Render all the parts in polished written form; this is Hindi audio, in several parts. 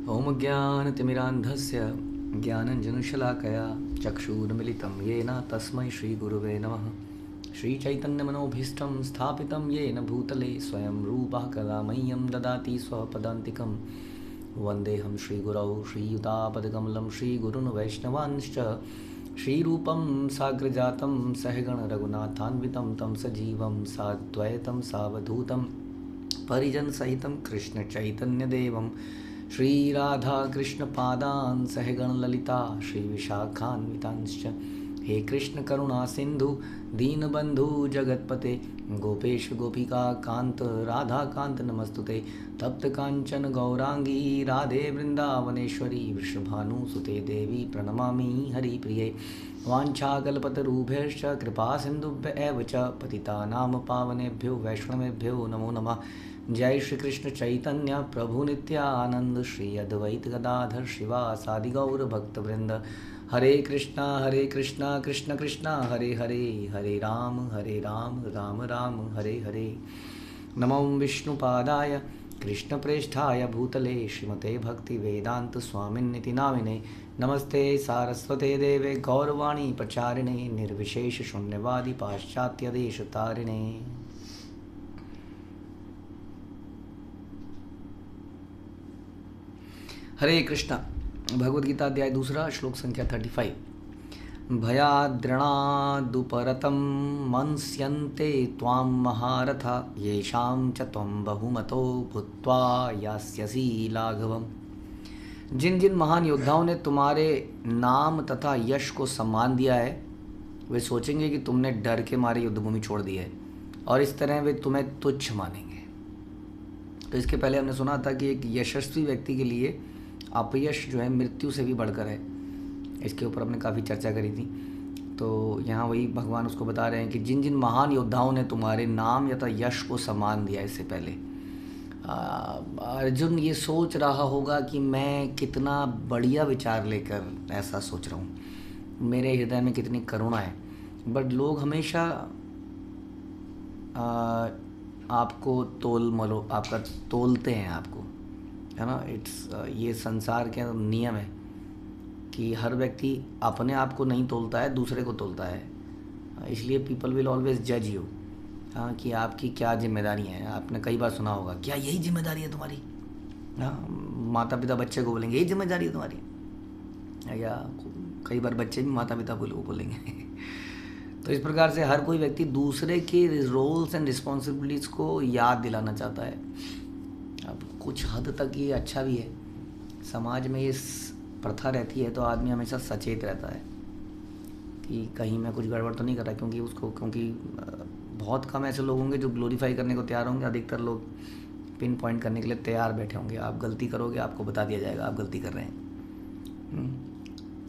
ॐ ज्ञानतिमिरान्धस्य ज्ञानञ्जनशलाकया चक्षुरुन्मिलितं येन तस्मै श्रीगुरुवे नमः। श्रीचैतन्यमनोभीष्टं स्थापितं येन भूतले स्वयं रूपः कदा मह्यं ददाति स्वपदान्तिकं। वन्देऽहं श्रीगुरौ श्रीयुतापदकमलं श्रीगुरून् वैष्णवांश्च श्रीरूपं साग्रजातं सहगणरघुनाथान्वितं तं सजीवं साद्वैतं सावधूतं परिजनसहितं कृष्णचैतन्यदेवं श्रीराधाकृष्णपादान् सहगणललिता श्रीविशाखान्वितांश्च। हे कृष्ण करुणा सिंधु दीनबंधु जगतपते गोपेश गोपिका कांत राधा कांत नमस्तुते। तप्त कांचन गौरांगी राधे वृंदावनेश्वरी वृषभानुसुते देवी प्रणमामि हरिप्रिये। वाञ्छाकल्पतरुभ्यश्च कृपा सिन्धुभ्य एव च पतितानां पावनेभ्यो वैष्णवेभ्यो नमो नमः। जय श्री कृष्ण चैतन्य प्रभु नित्यानंद श्री अद्वैत गदाधर शिवासादि गौर भक्तवृंद। हरे कृष्णा कृष्ण कृष्णा हरे हरे, हरे राम राम राम हरे हरे। नमो विष्णुपादाय कृष्णप्रेष्ठाय भूतले श्रीमते भक्ति वेदांत स्वामिन्निति नामिने। नमस्ते सारस्वते देवे गौरवाणी प्रचारिणे निर्विशेष शून्यवादी पाश्चात्य देश तारिणे। हरे कृष्णा। भगवद गीता अध्याय 2 श्लोक संख्या 35। भयाद्रणादुपरतं मंस्यन्ते त्वां महारथा येषां च त्वं बहुमतो भूत्वा यास्यसि लाघवम्। जिन जिन महान योद्धाओं ने तुम्हारे नाम तथा यश को सम्मान दिया है वे सोचेंगे कि तुमने डर के मारे युद्धभूमि छोड़ दी है और इस तरह वे तुम्हें तुच्छ मानेंगे। तो इसके पहले हमने सुना था कि एक यशस्वी व्यक्ति के लिए अपयश जो है मृत्यु से भी बढ़कर है। इसके ऊपर हमने काफ़ी चर्चा करी थी। तो यहाँ वही भगवान उसको बता रहे हैं कि जिन जिन महान योद्धाओं ने तुम्हारे नाम या यश को सम्मान दिया इससे पहले, अर्जुन ये सोच रहा होगा कि मैं कितना बढ़िया विचार लेकर ऐसा सोच रहा हूँ, मेरे हृदय में कितनी करुणा है। बट लोग हमेशा आपको आपका तोलते हैं आपको, है ना। ये संसार के नियम है कि हर व्यक्ति अपने आप को नहीं तोलता है, दूसरे को तोलता है। इसलिए पीपल विल ऑलवेज जज यू, हाँ, कि आपकी क्या जिम्मेदारी है। आपने कई बार सुना होगा, क्या यही जिम्मेदारी है तुम्हारी? हाँ, माता पिता बच्चे को बोलेंगे यही जिम्मेदारी है तुम्हारी, या कई बार बच्चे भी माता पिता को बोलेंगे। तो इस प्रकार से हर कोई व्यक्ति दूसरे के रोल्स एंड रिस्पॉन्सिबिलिटीज़ को याद दिलाना चाहता है। अब कुछ हद तक ये अच्छा भी है, समाज में ये प्रथा रहती है तो आदमी हमेशा सचेत रहता है कि कहीं मैं कुछ गड़बड़ तो नहीं कर रहा, क्योंकि बहुत कम ऐसे लोग होंगे जो ग्लोरीफाई करने को तैयार होंगे। अधिकतर लोग पिन पॉइंट करने के लिए तैयार बैठे होंगे। आप गलती करोगे आपको बता दिया जाएगा आप गलती कर रहे हैं,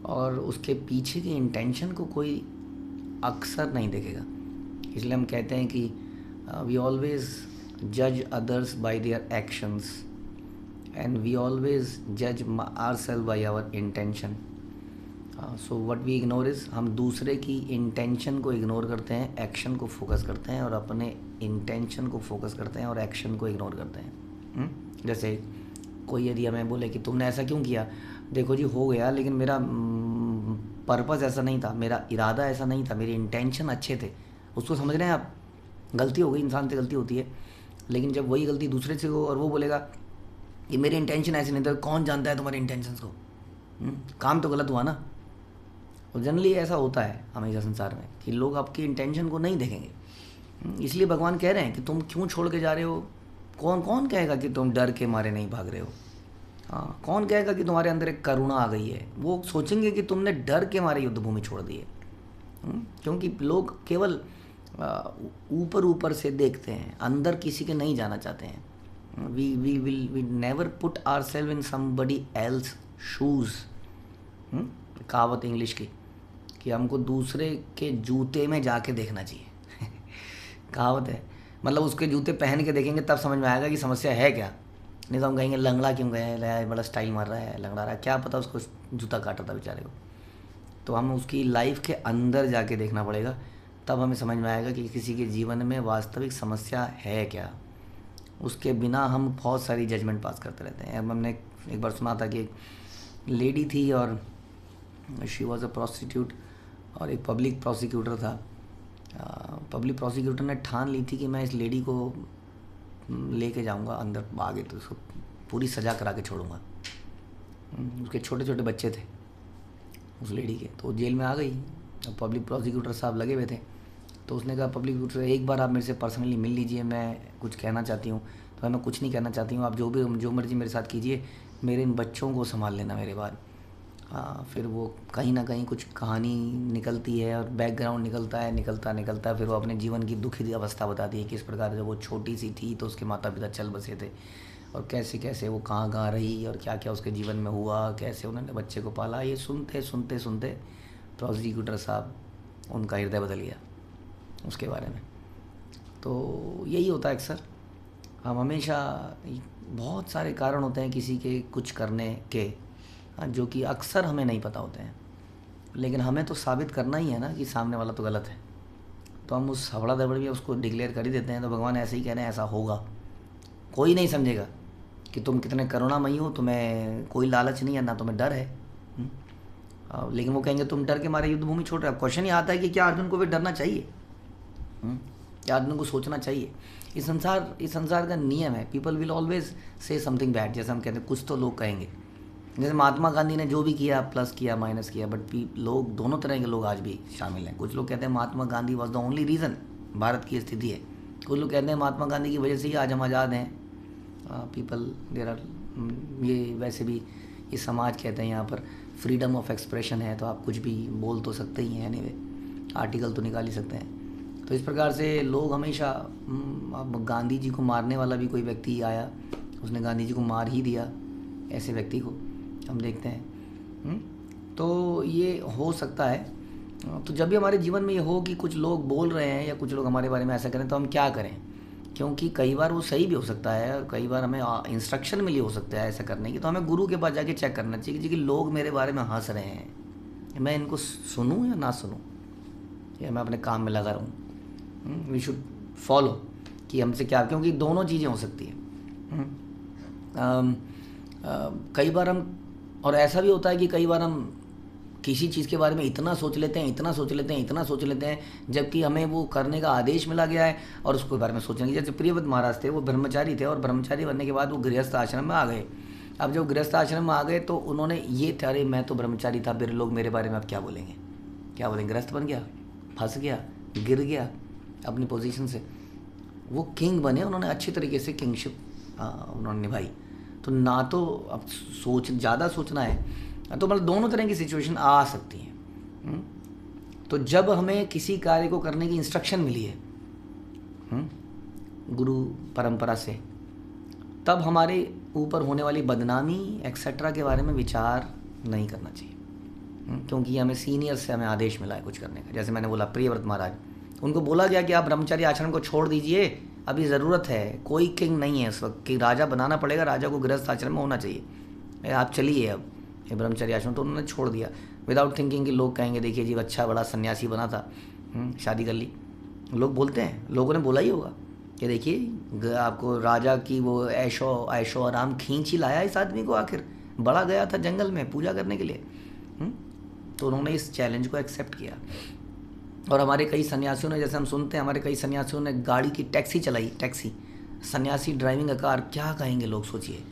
और उसके पीछे की इंटेंशन को कोई अक्सर नहीं देखेगा। इसलिए हम कहते हैं कि we always judge others by their actions and we always judge ourselves by our intention. So what we ignore is, हम दूसरे की इंटेंशन को इग्नोर करते हैं, एक्शन को फोकस करते हैं, और अपने इंटेंशन को फोकस करते हैं और एक्शन को इग्नोर करते हैं। जैसे कोई यदि हमें बोले कि तुमने ऐसा क्यों किया, देखो जी हो गया, लेकिन मेरा पर्पस ऐसा नहीं था, मेरा इरादा ऐसा नहीं था, मेरी इंटेंशन अच्छे थे। उसको समझ रहे हैं आप? गलती हो गई, इंसान से गलती होती है, लेकिन जब वही गलती दूसरे से हो और वो बोलेगा कि मेरी इंटेंशन ऐसी नहीं था, कौन जानता है तुम्हारी इंटेंशंस को, काम तो गलत हुआ ना। और जनरली ऐसा होता है हमेशा संसार में कि लोग आपकी इंटेंशन को नहीं देखेंगे। इसलिए भगवान कह रहे हैं कि तुम क्यों छोड़ के जा रहे हो? कौन कहेगा कि तुम डर के मारे नहीं भाग रहे हो? हाँ, कौन कहेगा कि तुम्हारे अंदर एक करुणा आ गई है? वो सोचेंगे कि तुमने डर के मारे युद्धभूमि छोड़ दी है। क्योंकि लोग केवल ऊपर से देखते हैं, अंदर किसी के नहीं जाना चाहते हैं। We never put ourselves in somebody else shoes. कहावत इंग्लिश की कि हमको दूसरे के जूते में जाके देखना चाहिए। कहावत है, मतलब उसके जूते पहन के देखेंगे तब समझ में आएगा कि समस्या है क्या। नहीं तो हम कहेंगे लंगड़ा क्यों गया है, बड़ा स्टाइल मार रहा है, लंगड़ा रहा है, क्या पता उसको जूता काटा था बेचारे को। तो हम उसकी लाइफ के अंदर जाके देखना पड़ेगा, तब हमें समझ में आएगा कि किसी के जीवन में वास्तविक समस्या है क्या। उसके बिना हम बहुत सारी जजमेंट पास करते रहते हैं। अब हमने एक बार सुना था कि एक लेडी थी और शी वॉज अ प्रोस्टिट्यूट और एक पब्लिक प्रोसिक्यूटर था। पब्लिक प्रोसिक्यूटर ने ठान ली थी कि मैं इस लेडी को लेके जाऊंगा अंदर आगे, तो उसको पूरी सज़ा करा के छोड़ूंगा। उसके छोटे छोटे बच्चे थे उस लेडी के, तो जेल में आ गई। अब पब्लिक प्रोसिक्यूटर साहब लगे हुए थे, तो उसने कहा पब्लिक प्रोसिक्यूटर एक बार आप मेरे से पर्सनली मिल लीजिए, मैं कुछ कहना चाहती हूँ। तो मैं कुछ नहीं कहना चाहती हूँ, आप जो मर्ज़ी मेरे साथ कीजिए, मेरे इन बच्चों को संभाल लेना मेरे बाद। फिर वो कहीं ना कहीं कुछ कहानी निकलती है और बैकग्राउंड निकलता है। फिर वो अपने जीवन की दुखी अवस्था बताती है, किस प्रकार जब वो छोटी सी थी तो उसके माता पिता चल बसे थे, और कैसे कैसे वो कहाँ रही और क्या क्या उसके जीवन में हुआ, कैसे उन्होंने बच्चे को पाला। ये सुनते सुनते सुनते प्रोसिक्यूटर साहब उनका हृदय बदल गया उसके बारे में। तो यही होता है अक्सर, हम हमेशा बहुत सारे कारण होते हैं किसी के कुछ करने के, जो कि अक्सर हमें नहीं पता होते हैं, लेकिन हमें तो साबित करना ही है ना कि सामने वाला तो गलत है। तो हम उस हवड़ा दबड़ में उसको डिक्लेयर कर ही देते हैं। तो भगवान ऐसे ही कह रहे हैं ऐसा होगा, कोई नहीं समझेगा कि तुम कितने करुणामयी हो, तुम्हें कोई लालच नहीं है, ना तुम्हें डर है। लेकिन वो कहेंगे तुम डर के मारे युद्ध भूमि छोड़ रहे हो। क्वेश्चन ये आता है कि क्या अर्जुन को भी डरना चाहिए? क्या अर्जुन को सोचना चाहिए? इस संसार का नियम है, people will always say something bad. जैसे हम कहते हैं कुछ तो लोग कहेंगे, जैसे महात्मा गांधी ने जो भी किया, प्लस किया माइनस किया, बट लोग दोनों तरह के लोग आज भी शामिल हैं। कुछ लोग कहते हैं Mahatma Gandhi was the only reason Bharat की स्थिति है। कुछ लोग कहते हैं महात्मा गांधी की वजह से ही आज हम आज़ाद हैं। पीपल देर आर, ये वैसे भी ये समाज कहते हैं यहाँ पर फ्रीडम ऑफ एक्सप्रेशन है, तो आप कुछ भी बोल तो सकते ही हैं, एनीवे आर्टिकल तो निकाल ही सकते हैं। तो इस प्रकार से लोग हमेशा, अब गांधी जी को मारने वाला भी कोई व्यक्ति आया, उसने गांधी जी को मार ही दिया, ऐसे व्यक्ति को हम देखते हैं। तो ये हो सकता है। तो जब भी हमारे जीवन में ये हो कि कुछ लोग बोल रहे हैं या कुछ लोग हमारे बारे में ऐसा करें, तो हम क्या करें? क्योंकि कई बार वो सही भी हो सकता है, कई बार हमें इंस्ट्रक्शन मिली हो सकता है ऐसा करने की। तो हमें गुरु के पास जाके चेक करना चाहिए कि लोग मेरे बारे में हंस रहे हैं, मैं इनको सुनूं या ना सुनूं, या मैं अपने काम में लगा रहूं। वी शुड फॉलो कि हमसे क्या, क्योंकि दोनों चीज़ें हो सकती हैं। कई बार हम, और ऐसा भी होता है कि कई बार हम किसी चीज़ के बारे में इतना सोच लेते हैं, जबकि हमें वो करने का आदेश मिला गया है और उसके बारे में सोचने की। जैसे प्रियव्रत महाराज थे, वो ब्रह्मचारी थे, और ब्रह्मचारी बनने के बाद वो गृहस्थ आश्रम में आ गए। अब जब गृहस्थ आश्रम में आ गए तो उन्होंने ये था, अरे मैं तो ब्रह्मचारी था, फिर लोग मेरे बारे में अब क्या बोलेंगे? गृहस्थ बन गया, फंस गया, गिर गया अपनी पोजीशन से। वो किंग बने, उन्होंने अच्छी तरीके से किंगशिप उन्होंने निभाई। तो ना तो अब ज़्यादा सोचना है, तो मतलब दोनों तरह की सिचुएशन आ सकती हैं। तो जब हमें किसी कार्य को करने की इंस्ट्रक्शन मिली है गुरु परंपरा से, तब हमारे ऊपर होने वाली बदनामी एक्सेट्रा के बारे में विचार नहीं करना चाहिए, क्योंकि हमें सीनियर से हमें आदेश मिला है कुछ करने का। जैसे मैंने बोला प्रियव्रत महाराज, उनको बोला गया कि आप ब्रह्मचारी आश्रम को छोड़ दीजिए, अभी ज़रूरत है, कोई किंग नहीं है इस वक्त कि राजा बनाना पड़ेगा, राजा को गृहस्थ आश्रम में होना चाहिए, आप चलिए अब ये ब्रह्मचारी आश्रम। तो उन्होंने छोड़ दिया विदाउट थिंकिंग कि लोग कहेंगे देखिए जी अच्छा बड़ा सन्यासी बना था, शादी कर ली। लोग बोलते हैं, लोगों ने बोला ही होगा कि देखिए आपको राजा की वो ऐशो आराम खींच ही लाया इस आदमी को, आखिर बड़ा गया था जंगल में पूजा करने के लिए। तो उन्होंने इस चैलेंज को एक्सेप्ट किया। और हमारे कई सन्यासियों ने, जैसे हम सुनते हैं, हमारे कई सन्यासियों ने गाड़ी की टैक्सी चलाई, टैक्सी, सन्यासी ड्राइविंग अ कार। क्या कहेंगे लोग, सोचिए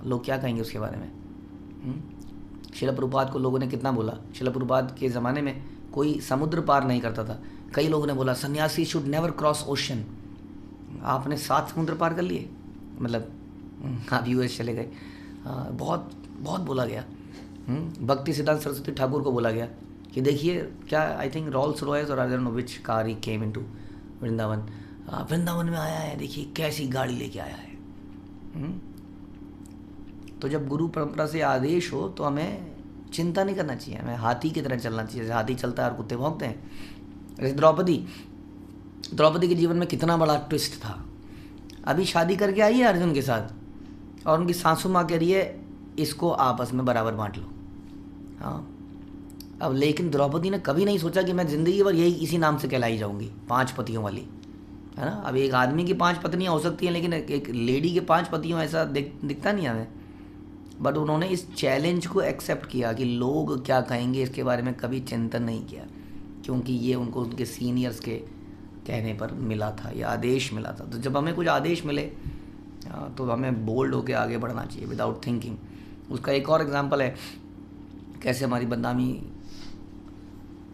लोग क्या कहेंगे उसके बारे में। शिला प्रभुपाद को लोगों ने कितना बोला। शिला प्रभुपाद के ज़माने में कोई समुद्र पार नहीं करता था, कई लोगों ने बोला सन्यासी शुड नेवर क्रॉस ओशन। आपने 7 समुद्र पार कर लिए, मतलब आप यूएस चले गए। बहुत बहुत बोला गया। भक्ति सिद्धांत सरस्वती ठाकुर को बोला गया कि देखिए क्या, आई थिंक रोल्स रॉयस और I don't know which car he came into Vrindavan, Vrindavan में आया है, देखिए कैसी गाड़ी लेके आया है। तो जब गुरु परंपरा से आदेश हो तो हमें चिंता नहीं करना चाहिए, हमें हाथी की तरह चलना चाहिए, जैसे हाथी चलता है और कुत्ते भौंकते हैं। जैसे द्रौपदी के जीवन में कितना बड़ा ट्विस्ट था। अभी शादी करके आई है अर्जुन के साथ, और उनकी सासू माँ कह रही है इसको आपस में बराबर बांट लो। हाँ, अब लेकिन द्रौपदी ने कभी नहीं सोचा कि मैं ज़िंदगी भर यही इसी नाम से कहलाई जाऊँगी, 5 पतियों वाली। है ना। अब एक आदमी की 5 पत्नियां हो सकती हैं, लेकिन एक लेडी के 5 पतियों ऐसा दिखता नहीं हमें। बट उन्होंने इस चैलेंज को एक्सेप्ट किया कि लोग क्या कहेंगे इसके बारे में कभी चिंतन नहीं किया, क्योंकि ये उनको उनके सीनियर्स के कहने पर मिला था या आदेश मिला था। तो जब हमें कुछ आदेश मिले तो हमें बोल्ड होकर आगे बढ़ना चाहिए विदाउट थिंकिंग। उसका एक और एग्जांपल है कैसे हमारी बदनामी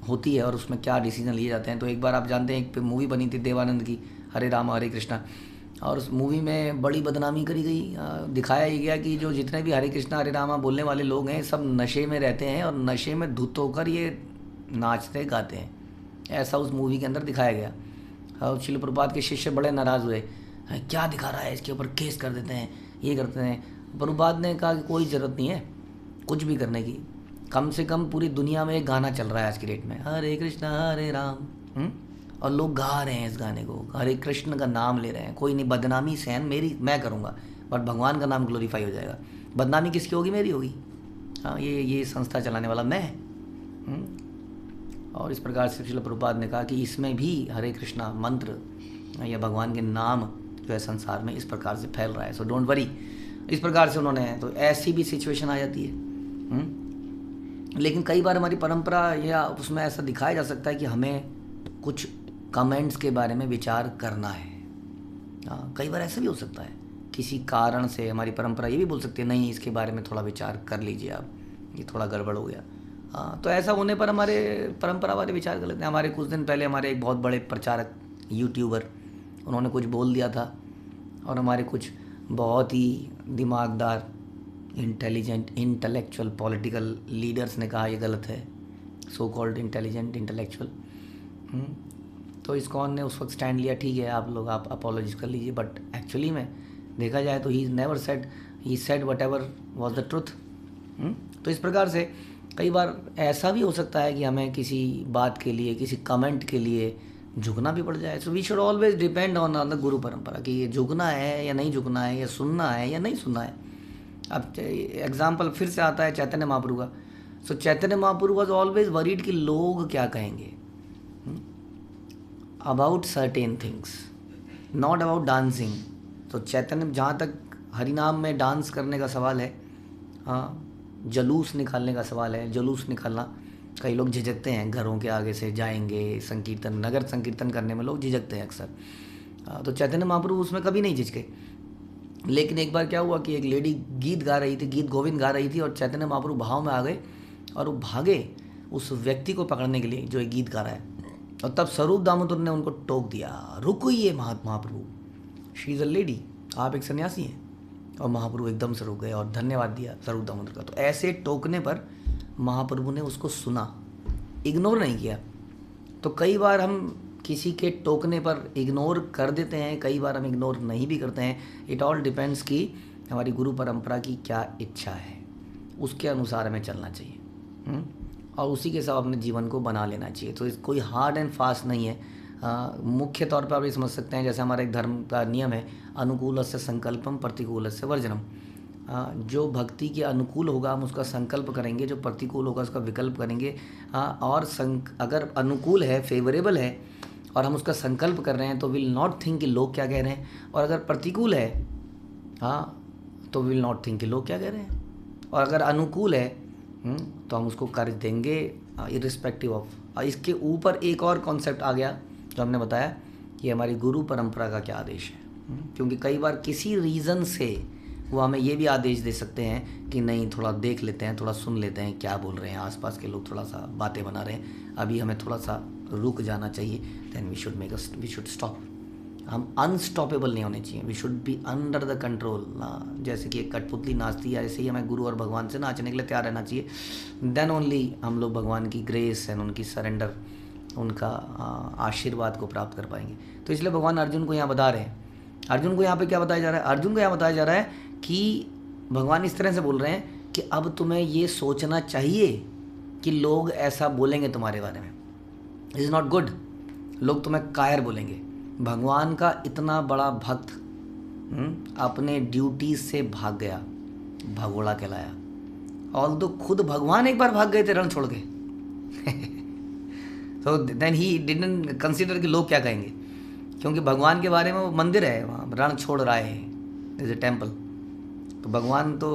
होती है और उसमें क्या डिसीजन लिए जाते हैं। तो एक बार आप जानते हैं एक मूवी बनी थी देवानंद की, हरे राम हरे कृष्णा, और उस मूवी में बड़ी बदनामी करी गई। दिखाया ही गया कि जो जितने भी हरे कृष्णा हरे रामा बोलने वाले लोग हैं सब नशे में रहते हैं और नशे में धुत होकर ये नाचते गाते हैं। ऐसा उस मूवी के अंदर दिखाया गया। और शिल प्रभुपाद के शिष्य बड़े नाराज़ हुए, क्या दिखा रहा है, इसके ऊपर केस कर देते हैं, ये करते हैं। प्रभुपाद ने कहा कि कोई ज़रूरत नहीं है कुछ भी करने की, कम से कम पूरी दुनिया में एक गाना चल रहा है आज की डेट में, हरे कृष्णा हरे राम, और लोग गा रहे हैं इस गाने को, हरे कृष्ण का नाम ले रहे हैं। कोई नहीं, बदनामी सहन मेरी मैं करूँगा, बट भगवान का नाम ग्लोरीफाई हो जाएगा। बदनामी किसकी होगी? मेरी होगी। हाँ, ये संस्था चलाने वाला मैं। और इस प्रकार से श्रील प्रभुपाद ने कहा कि इसमें भी हरे कृष्णा मंत्र या भगवान के नाम जो है संसार में इस प्रकार से फैल रहा है, सो डोंट वरी। इस प्रकार से उन्होंने, तो ऐसी भी सिचुएशन आ जाती है। लेकिन कई बार हमारी परंपरा या उसमें ऐसा दिखाया जा सकता है कि हमें कुछ कमेंट्स के बारे में विचार करना है। हाँ, कई बार ऐसा भी हो सकता है, किसी कारण से हमारी परंपरा ये भी बोल सकती है नहीं इसके बारे में थोड़ा विचार कर लीजिए आप, ये थोड़ा गड़बड़ हो गया। हाँ, तो ऐसा होने पर हमारे परंपरा वाले विचार कर लेते हैं। हमारे कुछ दिन पहले हमारे एक बहुत बड़े प्रचारक यूट्यूबर, उन्होंने कुछ बोल दिया था और हमारे कुछ बहुत ही दिमागदार इंटेलिजेंट इंटेलेक्चुअल पॉलिटिकल लीडर्स ने कहा ये गलत है, सो कॉल्ड इंटेलिजेंट इंटेलेक्चुअल। तो इस्कॉन ने उस वक्त स्टैंड लिया, ठीक है आप लोग आप अपोलॉजिज कर लीजिए, बट एक्चुअली में देखा जाए तो he never said, he said what ever was the truth. तो इस प्रकार से कई बार ऐसा भी हो सकता है कि हमें किसी बात के लिए, किसी कमेंट के लिए झुकना भी पड़ जाए। So we should always depend on the guru परंपरा कि ये झुकना है या नहीं झुकना है, या सुनना है या नहीं सुनना है। अब एग्जाम्पल फिर से आता है चैतन्य महाप्रभु का। सो Chaitanya Mahaprabhu was always worried कि लोग क्या कहेंगे about certain things, not about dancing. तो चैतन्य, जहाँ तक हरिनाम में डांस करने का सवाल है, हाँ, जलूस निकालने का सवाल है, जलूस निकालना, कई लोग झिझकते हैं घरों के आगे से जाएंगे संकीर्तन, नगर संकीर्तन करने में लोग झिझकते हैं अक्सर। तो चैतन्य महाप्रभु उसमें कभी नहीं झिझके। लेकिन एक बार क्या हुआ कि एक लेडी गीत गा रही थी, गीत गोविंद गा रही थी, और चैतन्य महाप्रभु भाव में आ गए और वो भागे उस व्यक्ति को पकड़ने के लिए जो एक गीत गा रहा है। और तब स्वरूप दामोदर ने उनको टोक दिया, रुकिए महाप्रभु, शी इज़ अ लेडी, आप एक सन्यासी हैं। और महाप्रभु एकदम से रुक गए और धन्यवाद दिया स्वरूप दामोदर का। तो ऐसे टोकने पर महाप्रभु ने उसको सुना, इग्नोर नहीं किया। तो कई बार हम किसी के टोकने पर इग्नोर कर देते हैं, कई बार हम इग्नोर नहीं भी करते हैं। इट ऑल डिपेंड्स कि हमारी गुरु परंपरा की क्या इच्छा है, उसके अनुसार हमें चलना चाहिए और उसी के साथ अपने जीवन को बना लेना चाहिए। तो कोई हार्ड एंड फास्ट नहीं है। मुख्य तौर पर आप ये समझ सकते हैं, जैसे हमारा एक धर्म का नियम है, अनुकूलस्य संकल्पम प्रतिकूलस्य वर्जनम। जो भक्ति के अनुकूल होगा हम उसका संकल्प करेंगे, जो प्रतिकूल होगा उसका विकल्प करेंगे। और अगर अनुकूल है, फेवरेबल है और हम उसका संकल्प कर रहे हैं तो विल नॉट थिंक कि लोग क्या कह रहे हैं, और अगर प्रतिकूल है तो विल नॉट थिंक कि लोग क्या कह रहे हैं, और अगर अनुकूल है तो हम उसको कर देंगे इरिस्पेक्टिव ऑफ। इसके ऊपर एक और कॉन्सेप्ट आ गया जो हमने बताया कि हमारी गुरु परंपरा का क्या आदेश है। क्योंकि कई बार किसी रीज़न से वो हमें ये भी आदेश दे सकते हैं कि नहीं, थोड़ा देख लेते हैं, थोड़ा सुन लेते हैं क्या बोल रहे हैं, आसपास के लोग थोड़ा सा बातें बना रहे हैं, अभी हमें थोड़ा सा रुक जाना चाहिए। Then we should stop. हम अनस्टॉपेबल नहीं होने चाहिए, we should be under the control. जैसे कि एक कठपुतली नाचती है, ऐसे ही हमें गुरु और भगवान से नाचने के लिए तैयार रहना चाहिए। देन ओनली हम लोग भगवान की ग्रेस एंड उनकी सरेंडर, उनका आशीर्वाद को प्राप्त कर पाएंगे। तो इसलिए भगवान अर्जुन को यहाँ बता रहे हैं, अर्जुन को यहाँ पे क्या बताया जा रहा है, अर्जुन को यहाँ बताया जा रहा है कि भगवान इस तरह से बोल रहे हैं कि अब तुम्हें ये सोचना चाहिए कि लोग ऐसा बोलेंगे तुम्हारे बारे में, इज़ नॉट गुड, लोग तुम्हें कायर बोलेंगे। भगवान का इतना बड़ा भक्त अपने ड्यूटीज से भाग गया, भगोड़ा कहलाया। ऑल्दो खुद भगवान एक बार भाग गए थे रण छोड़ के। तो देन ही डिडंट कंसिडर कि लोग क्या कहेंगे, क्योंकि भगवान के बारे में वो मंदिर है, वहाँ रण छोड़ रहा है, इज ए टेम्पल। तो भगवान तो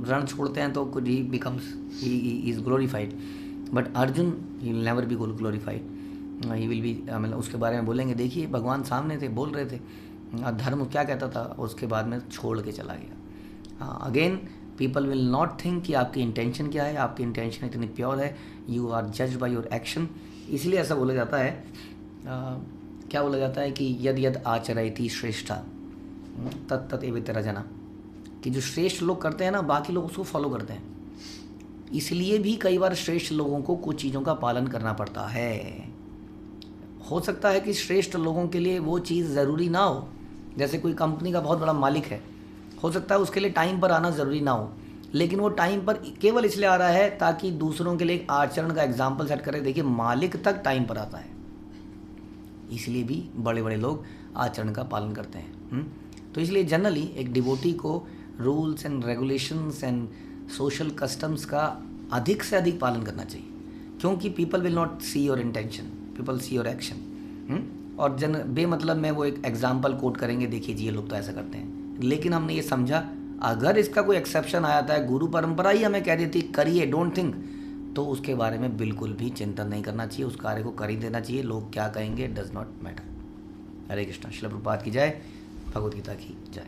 रण छोड़ते हैं तो कुछ ही becomes he is glorified, but Arjun he will never be glorified, he will be, मतलब उसके बारे में बोलेंगे देखिए भगवान सामने थे, बोल रहे थे, धर्म क्या कहता था, उसके बाद में छोड़ के चला गया। हाँ, again people will not think कि आपकी इंटेंशन क्या है, आपकी इंटेंशन इतनी प्योर है, यू आर जज बाय योर एक्शन। इसलिए ऐसा बोला जाता है, क्या बोला जाता है कि यद यद आचरयति श्रेष्ठा तत् तत् एवेतरा जना, कि जो श्रेष्ठ लोग करते हैं ना बाकी लोग उसको फॉलो करते हैं। इसलिए भी कई बार श्रेष्ठ लोगों को कुछ चीज़ों का पालन करना पड़ता है। हो सकता है कि श्रेष्ठ लोगों के लिए वो चीज़ ज़रूरी ना हो, जैसे कोई कंपनी का बहुत बड़ा मालिक है, हो सकता है उसके लिए टाइम पर आना ज़रूरी ना हो, लेकिन वो टाइम पर केवल इसलिए आ रहा है ताकि दूसरों के लिए एक आचरण का एग्जाम्पल सेट करे, देखिए मालिक तक टाइम पर आता है। इसलिए भी बड़े बड़े लोग आचरण का पालन करते हैं। तो इसलिए जनरली एक डिवोटी को rules and regulations and social customs का अधिक से अधिक पालन करना चाहिए, क्योंकि people will not see your intention, people see your action. और बेमतलब में वो एक एग्जाम्पल कोट करेंगे, देखिए जी ये लोग तो ऐसा करते हैं, लेकिन हमने ये समझा अगर इसका कोई एक्सेप्शन आ जाता है, गुरु परंपरा ही हमें कह देती करिए डोंट थिंक, तो उसके बारे में बिल्कुल भी चिंतन नहीं करना चाहिए, उस कार्य को कर ही देना चाहिए, लोग क्या कहेंगे डज नॉट मैटर। हरे कृष्णा। श्रील प्रभुपाद की जय, भगवद गीता की जय।